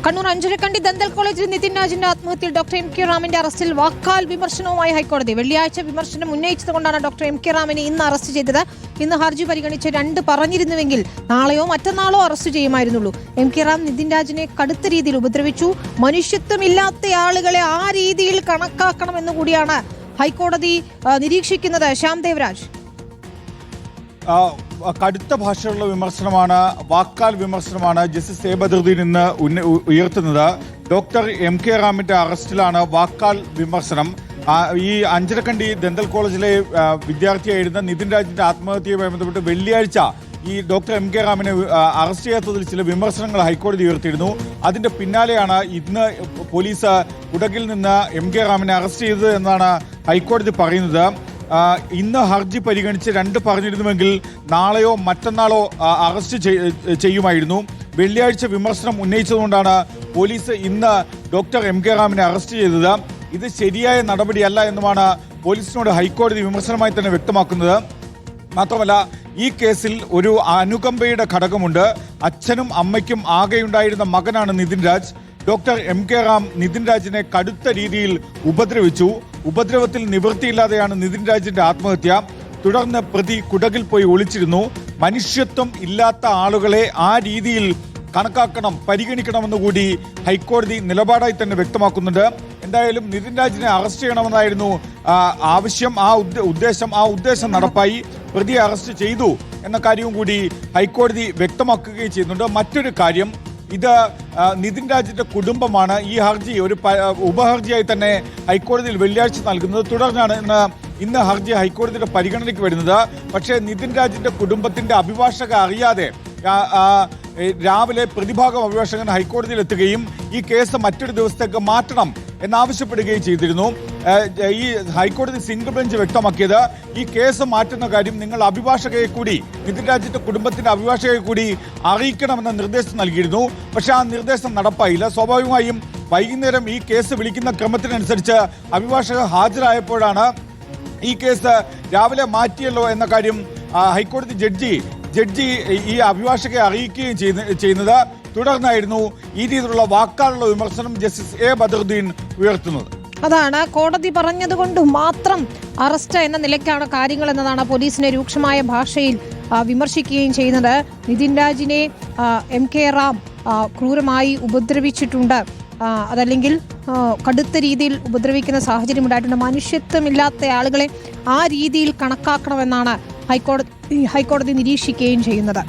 Kannur Anjarakandy dental കോളേജിൽ Nitin രാജിന്റെ ആത്മഹത്യയിൽ doctor M K റാമിന്റെ അറസ്റ്റിൽ വാക്കാൽ വിമർശനവുമായി ഹൈക്കോടതി. വെള്ളിയാഴ്ച വിമർശനം ഉന്നയിച്ചതുകൊണ്ടാണ് ഡോക്ടർ എം കെ റാമിനെ ഇന്ന് അറസ്റ്റ് ചെയ്തത്. ഇന്ന് ഹർജി പരിഗണിച്ച് 2 പറഞ്ഞിരുന്നുവെങ്കിൽ നാളെയോ മറ്റന്നാളോ അറസ്റ്റ് ചെയ്യുമായിരുന്നുള്ളൂ. എം കെ റാം നിതിൻ രാജിനെ കടുത്ത രീതിയിൽ ഉപദ്രവിച്ചു. മനുഷ്യത്വമില്ലാത്ത ആളുകളെ ആ രീതിയിൽ കണക്കാക്കണമെന്ന് കൂടിയാണ് ഹൈക്കോടതി നിരീക്ഷിക്കുന്നത്. ശ്യാം ദേവരാജ്, കടുത്ത ഭാഷയുള്ള വിമർശനമാണ്, വാക്കാൽ വിമർശനമാണ് ജസ്റ്റിസ് എ ബദറുദ്ദീൻ ഇന്ന് ഉയർത്തുന്നത്. ഡോക്ടർ എം കെ റാമിന്റെ അറസ്റ്റിലാണ് വാക്കാൽ വിമർശനം. ഈ അഞ്ചരക്കണ്ടി ദന്തൽ കോളേജിലെ വിദ്യാർത്ഥിയായിരുന്ന നിതിൻ രാജിന്റെ ആത്മഹത്യയുമായി ബന്ധപ്പെട്ട് വെള്ളിയാഴ്ച ഈ ഡോക്ടർ എം കെ റാമിനെ അറസ്റ്റ് ചെയ്യാത്തതിൽ ചില വിമർശനങ്ങൾ ഹൈക്കോടതി ഉയർത്തിയിരുന്നു. അതിന്റെ പിന്നാലെയാണ് ഇന്ന് പോലീസ് കുടകിൽ നിന്ന് എം കെ റാമിനെ അറസ്റ്റ് ചെയ്തത് എന്നാണ് ഹൈക്കോടതി പറയുന്നത്. ഇന്ന് ഹർജി പരിഗണിച്ച് 2 പറഞ്ഞിരുന്നുവെങ്കിൽ നാളെയോ മറ്റന്നാളോ അറസ്റ്റ് ചെയ്യുമായിരുന്നു. വെള്ളിയാഴ്ച വിമർശനം ഉന്നയിച്ചതുകൊണ്ടാണ് പോലീസ് ഇന്ന് ഡോക്ടർ എം കെ റാമിനെ അറസ്റ്റ് ചെയ്തത്. ഇത് ശരിയായ നടപടിയല്ല എന്നുമാണ് പോലീസിനോട് ഹൈക്കോടതി വിമർശനമായി തന്നെ വ്യക്തമാക്കുന്നത്. മാത്രമല്ല, ഈ കേസിൽ ഒരു അനുകമ്പയുടെ ഘടകമുണ്ട്. അച്ഛനും അമ്മയ്ക്കും ആകെയുണ്ടായിരുന്ന മകനാണ് Nithin Raj. Doctor M K Ram Nithin രാജിനെ കടുത്ത രീതിയിൽ ഉപദ്രവിച്ചു. ഉപദ്രവത്തിൽ നിവൃത്തിയില്ലാതെയാണ് നിതിൻ രാജിന്റെ ആത്മഹത്യ. തുടർന്ന് പ്രതി കുടകിൽ പോയി ഒളിച്ചിരുന്നു. മനുഷ്യത്വം ഇല്ലാത്ത ആളുകളെ ആ രീതിയിൽ കണക്കാക്കണം, പരിഗണിക്കണമെന്ന് കൂടി ഹൈക്കോടതി നിലപാടായി തന്നെ വ്യക്തമാക്കുന്നുണ്ട്. എന്തായാലും നിതിൻ രാജിനെ അറസ്റ്റ് ചെയ്യണമെന്നായിരുന്നു ആവശ്യം. ആ ഉദ്ദേശം നടപ്പായി. പ്രതിയെ അറസ്റ്റ് ചെയ്തു എന്ന കാര്യവും കൂടി ഹൈക്കോടതി വ്യക്തമാക്കുകയും ചെയ്യുന്നുണ്ട്. മറ്റൊരു കാര്യം, ഇത് നിതിൻ രാജിന്റെ കുടുംബമാണ് ഈ ഹർജി ഒരു ഉപഹർജിയായി തന്നെ ഹൈക്കോടതിയിൽ വെള്ളിയാഴ്ച നൽകുന്നത്. തുടർന്നാണ് ഇന്ന് ഹർജി ഹൈക്കോടതിയുടെ പരിഗണനയ്ക്ക് വരുന്നത്. പക്ഷേ നിതിൻ രാജിന്റെ കുടുംബത്തിന്റെ അഭിഭാഷക അറിയാതെ രാവിലെ പ്രതിഭാഗം അഭിഭാഷകൻ ഹൈക്കോടതിയിൽ എത്തുകയും ഈ കേസ് മറ്റൊരു ദിവസത്തേക്ക് മാറ്റണം എന്നാവശ്യപ്പെടുകയും ചെയ്തിരുന്നു. ഈ ഹൈക്കോടതി സിംഗിൾ ബെഞ്ച് വ്യക്തമാക്കിയത് ഈ കേസ് മാറ്റുന്ന കാര്യം നിങ്ങൾ അഭിഭാഷകയെ കൂടി, നിതിൻ രാജിന്റെ കുടുംബത്തിന്റെ അഭിഭാഷകയെ കൂടി അറിയിക്കണമെന്ന നിർദ്ദേശം നൽകിയിരുന്നു. പക്ഷെ ആ നിർദ്ദേശം നടപ്പായില്ല. സ്വാഭാവികമായും വൈകുന്നേരം ഈ കേസ് വിളിക്കുന്ന ക്രമത്തിനനുസരിച്ച് അഭിഭാഷകർ ഹാജരായപ്പോഴാണ് ഈ കേസ് രാവിലെ മാറ്റിയല്ലോ എന്ന കാര്യം ഹൈക്കോടതി ജഡ്ജി ഈ അഭിഭാഷകയെ അറിയിക്കുകയും ചെയ്യുന്നത്. തുടർന്നായിരുന്നു ഈ രീതിയിലുള്ള വാക്കാലുള്ള വിമർശനം ജസ്റ്റിസ് എ ബദറുദ്ദീൻ ഉയർത്തുന്നത്. അതാണ് കോടതി പറഞ്ഞതുകൊണ്ട് മാത്രം അറസ്റ്റ് എന്ന നിലയ്ക്കാണ് കാര്യങ്ങൾ എന്നതാണ് പോലീസിനെ രൂക്ഷമായ ഭാഷയിൽ വിമർശിക്കുകയും ചെയ്യുന്നത്. നിതിൻ രാജിനെ എം കെ റാം ക്രൂരമായി ഉപദ്രവിച്ചിട്ടുണ്ട്, അതല്ലെങ്കിൽ കടുത്ത രീതിയിൽ ഉപദ്രവിക്കുന്ന സാഹചര്യം ഉണ്ടായിട്ടുണ്ട്. മനുഷ്യത്വമില്ലാത്ത ആളുകളെ ആ രീതിയിൽ കണക്കാക്കണമെന്നാണ് ഹൈക്കോടതി നിരീക്ഷിക്കുകയും ചെയ്യുന്നത്.